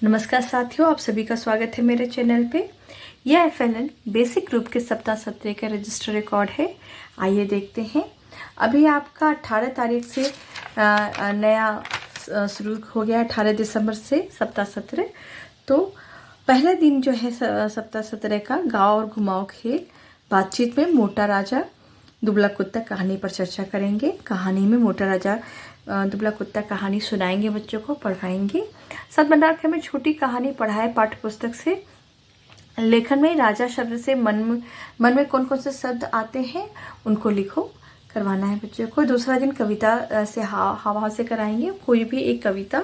नमस्कार साथियों, आप सभी का स्वागत है मेरे चैनल पे। यह एफएलएन बेसिक ग्रुप के सप्ताह सत्र का रजिस्टर रिकॉर्ड है। आइए देखते हैं। अभी आपका 18 तारीख से नया शुरू हो गया, 18 दिसंबर से सप्ताह सत्र। तो पहला दिन जो है सप्ताह सत्र का गाँव और घुमाओ खेल, बातचीत में मोटा राजा दुबला कुत्ता कहानी पर चर्चा करेंगे। कहानी में मोटा राजा दुबला कुत्ता कहानी सुनाएंगे, बच्चों को पढ़ाएंगे। सदमनार्थ में छोटी कहानी पढ़ाए पाठ्य पुस्तक से। लेखन में राजा शब्द से मन में कौन कौन से शब्द आते हैं उनको लिखो, करवाना है बच्चों को। दूसरा दिन कविता से हवा से कराएंगे, कोई भी एक कविता।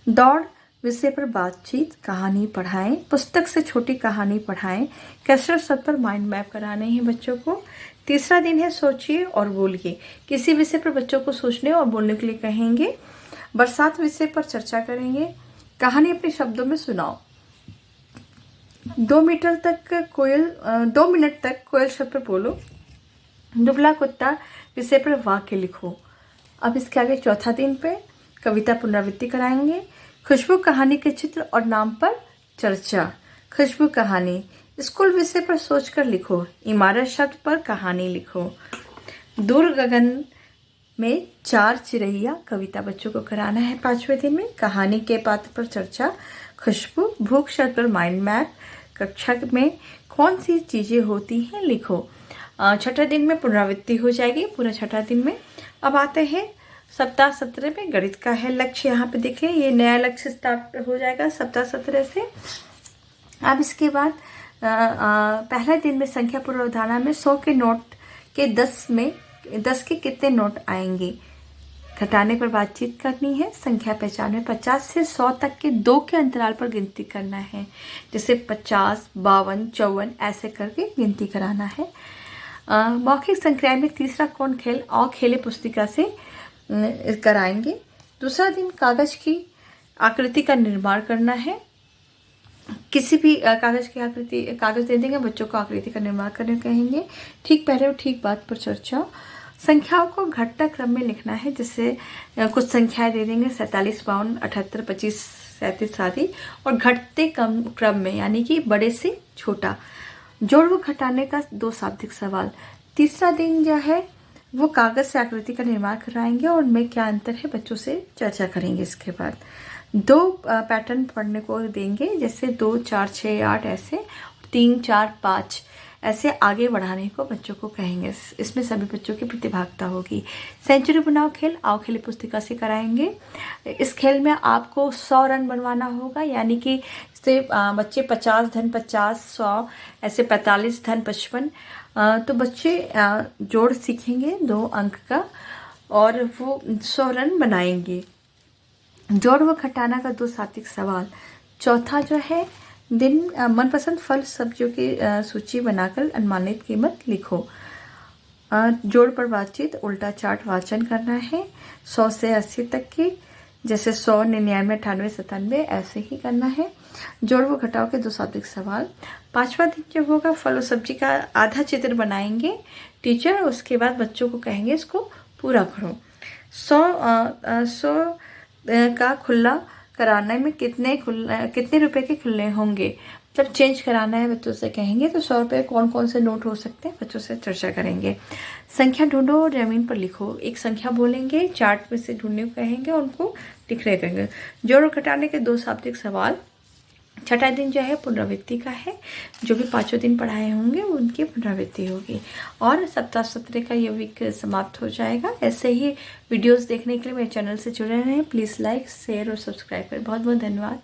दौड़ विषय पर बातचीत, कहानी पढ़ाएं, पुस्तक से छोटी कहानी पढ़ाएं। कसरत सब पर माइंड मैप कराने हैं बच्चों को। तीसरा दिन है सोचिए और बोलिए, किसी विषय पर बच्चों को सोचने और बोलने के लिए कहेंगे। बरसात विषय पर चर्चा करेंगे। कहानी अपने शब्दों में सुनाओ। 2 मिनट तक कोयल शब्द पर बोलो। दुबला कुत्ता विषय पर वाक्य लिखो। अब इसके आगे चौथा दिन पे कविता पुनरावृत्ति कराएंगे। खुशबू कहानी के चित्र और नाम पर चर्चा। खुशबू कहानी स्कूल विषय पर सोचकर लिखो। इमारत शब्द पर कहानी लिखो। दूर गगन में 4 चिड़ैया कविता बच्चों को कराना है 5वें दिन में। कहानी के पात्र पर चर्चा। खुशबू भूख शब्द पर माइंड मैप। कक्षा में कौन सी चीजें होती हैं लिखो। छठा दिन में पुनरावृत्ति हो जाएगी पूरा छठा दिन में। अब आते हैं सप्ताह सत्र में गणित का है लक्ष्य। यहाँ पे देखें, ये नया लक्ष्य स्टार्ट हो जाएगा सप्ताह सत्र से। अब इसके बाद पहला दिन में संख्या पूर्व अवधारणा में 100 के नोट के 10 के कितने नोट आएंगे। घटाने पर बातचीत करनी है। संख्या पहचान में 50 से 100 तक के 2 के अंतराल पर गिनती करना है। जैसे 50, 52, 54 ऐसे करके गिनती कराना है। मौखिक संक्रिया में तीसरा कौन खेल और खेले पुस्तिका से कराएंगे। दूसरा दिन कागज की आकृति का निर्माण करना है। किसी भी कागज दे देंगे, बच्चों को आकृति का निर्माण करने कहेंगे। ठीक पहले और ठीक बात पर चर्चा। संख्याओं को घटता क्रम में लिखना है। जैसे कुछ संख्याएं दे देंगे 47, 52, 78, 25, 37 आदि, और घटते क्रम में, यानी कि बड़े से छोटा। जोड़ व घटाने का 2 शाब्दिक सवाल। तीसरा दिन जो है वो कागज से आकृति का निर्माण कराएंगे और उनमें क्या अंतर है बच्चों से चर्चा करेंगे। इसके बाद 2 पैटर्न पढ़ने को देंगे, जैसे 2, 4, 6, 8 ऐसे, 3, 4, 5 ऐसे आगे बढ़ाने को बच्चों को कहेंगे। इसमें सभी बच्चों की प्रतिभागिता होगी। सेंचुरी बनाओ खेल आओ खेले पुस्तिका से कराएंगे। इस खेल में आपको 100 रन बनवाना होगा, यानी कि जैसे बच्चे 50 धन 50, 100 ऐसे 45 धन 55। तो बच्चे जोड़ सीखेंगे 2 अंक का और वो 100 रन बनाएंगे। जोड़ व घटाना का 2 सात्विक सवाल। चौथा जो है दिन मनपसंद फल सब्जियों की सूची बनाकर अनुमानित कीमत लिखो। जोड़ पर बातचीत, उल्टा चार्ट वाचन करना है 100 से 80 तक की, जैसे 100, 99, 98, 97 ऐसे ही करना है। जोड़ व घटाव के 2 सात्विक सवाल। 5वां दिन जो होगा फल और सब्जी का आधा चित्र बनाएंगे टीचर, उसके बाद बच्चों को कहेंगे इसको पूरा करो। 100 का खुला कराने में कितने रुपए के खुले होंगे, जब चेंज कराना है बच्चों से कहेंगे। तो 100 रुपये कौन कौन से नोट हो सकते हैं बच्चों से चर्चा करेंगे। संख्या ढूंढो और जमीन पर लिखो। एक संख्या बोलेंगे, चार्ट में से ढूंढने को कहेंगे, उनको लिखने कहेंगे। जोड़ और घटाने के 2 शाब्दिक सवाल। छठा दिन जो है पुनरावृत्ति का है। जो भी 5 दिन पढ़ाए होंगे उनकी पुनरावृत्ति होगी और सप्ताह सत्र का ये वीक समाप्त हो जाएगा। ऐसे ही वीडियोस देखने के लिए मेरे चैनल से जुड़े रहें। प्लीज़ लाइक, शेयर और सब्सक्राइब करें। बहुत बहुत धन्यवाद।